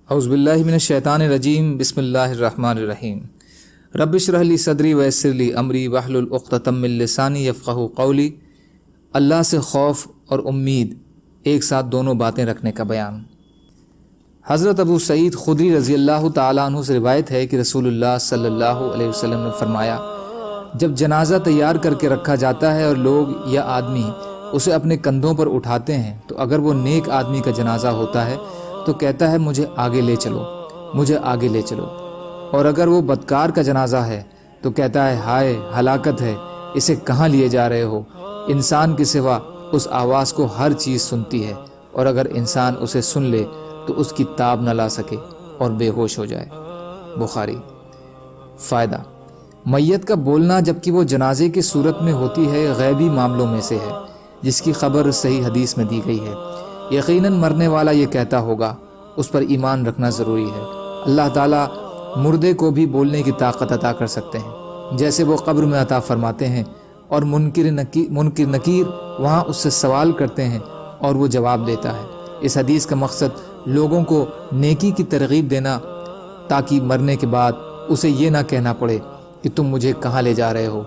اعوذ باللہ من الشیطان الرجیم بسم اللہ الرحمن الرحیم رب اشرح لی صدری ویسر لی امری واحلل عقدۃ من لسانی یفقہوا قولی۔ اللہ سے خوف اور امید ایک ساتھ دونوں باتیں رکھنے کا بیان۔ حضرت ابو سعید خدری رضی اللہ تعالیٰ عنہ سے روایت ہے کہ رسول اللہ صلی اللہ علیہ وسلم نے فرمایا، جب جنازہ تیار کر کے رکھا جاتا ہے اور لوگ یا آدمی اسے اپنے کندھوں پر اٹھاتے ہیں تو اگر وہ نیک آدمی کا جنازہ ہوتا ہے تو کہتا ہے مجھے آگے لے چلو، مجھے آگے لے چلو، اور اگر وہ بدکار کا جنازہ ہے تو کہتا ہے ہائے ہلاکت ہے، اسے کہاں لیے جا رہے ہو۔ انسان کے سوا اس آواز کو ہر چیز سنتی ہے، اور اگر انسان اسے سن لے تو اس کی تاب نہ لا سکے اور بے ہوش ہو جائے۔ بخاری۔ فائدہ: میت کا بولنا جبکہ وہ جنازے کی صورت میں ہوتی ہے غیبی معاملوں میں سے ہے جس کی خبر صحیح حدیث میں دی گئی ہے۔ یقیناً مرنے والا یہ کہتا ہوگا، اس پر ایمان رکھنا ضروری ہے۔ اللہ تعالیٰ مردے کو بھی بولنے کی طاقت عطا کر سکتے ہیں جیسے وہ قبر میں عطا فرماتے ہیں، اور منکر نکیر وہاں اس سے سوال کرتے ہیں اور وہ جواب دیتا ہے۔ اس حدیث کا مقصد لوگوں کو نیکی کی ترغیب دینا تاکہ مرنے کے بعد اسے یہ نہ کہنا پڑے کہ تم مجھے کہاں لے جا رہے ہو،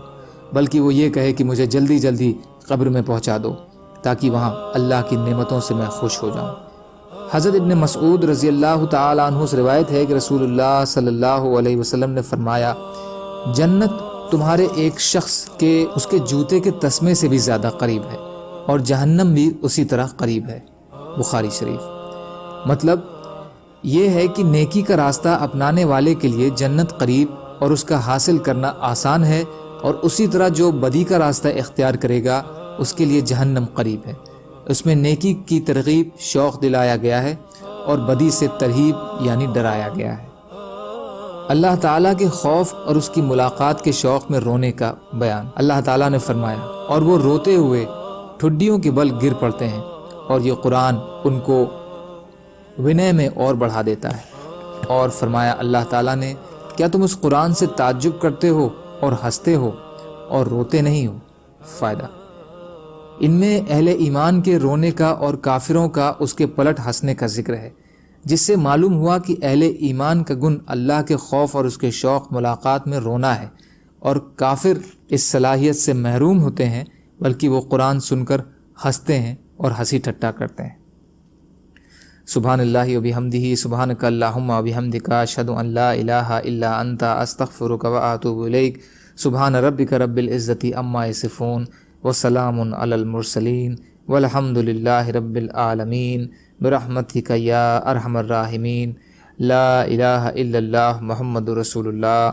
بلکہ وہ یہ کہے کہ مجھے جلدی جلدی قبر میں پہنچا دو تاکہ وہاں اللہ کی نعمتوں سے میں خوش ہو جاؤں۔ حضرت ابن مسعود رضی اللہ تعالیٰ عنہ سے روایت ہے کہ رسول اللہ صلی اللہ علیہ وسلم نے فرمایا، جنت تمہارے ایک شخص کے اس کے جوتے کے تسمے سے بھی زیادہ قریب ہے، اور جہنم بھی اسی طرح قریب ہے۔ بخاری شریف۔ مطلب یہ ہے کہ نیکی کا راستہ اپنانے والے کے لیے جنت قریب اور اس کا حاصل کرنا آسان ہے، اور اسی طرح جو بدی کا راستہ اختیار کرے گا اس کے لیے جہنم قریب ہے۔ اس میں نیکی کی ترغیب شوق دلایا گیا ہے اور بدی سے ترہیب یعنی ڈرایا گیا ہے۔ اللہ تعالیٰ کے خوف اور اس کی ملاقات کے شوق میں رونے کا بیان۔ اللہ تعالیٰ نے فرمایا، اور وہ روتے ہوئے ٹھڈیوں کے بل گر پڑتے ہیں، اور یہ قرآن ان کو ونے میں اور بڑھا دیتا ہے۔ اور فرمایا اللہ تعالیٰ نے، کیا تم اس قرآن سے تعجب کرتے ہو اور ہنستے ہو اور روتے نہیں ہو؟ فائدہ: ان میں اہل ایمان کے رونے کا اور کافروں کا اس کے پلٹ ہنسنے کا ذکر ہے، جس سے معلوم ہوا کہ اہل ایمان کا گن اللہ کے خوف اور اس کے شوق ملاقات میں رونا ہے، اور کافر اس صلاحیت سے محروم ہوتے ہیں، بلکہ وہ قرآن سن کر ہنستے ہیں اور ہنسی ٹھٹا کرتے ہیں۔ سبحان اللہ و بحمدہ، سبحانک اللہم و بحمدک، اشہد ان لا الہ الا انت، استغفرک و اتوب الیک۔ سبحان ربک رب العزۃ عما یصفون، وسلام علی المرسلین، والحمد للہ رب العالمین، برحمتک یا ارحم الراحمین۔ لا الہ الا اللہ محمد رسول اللہ۔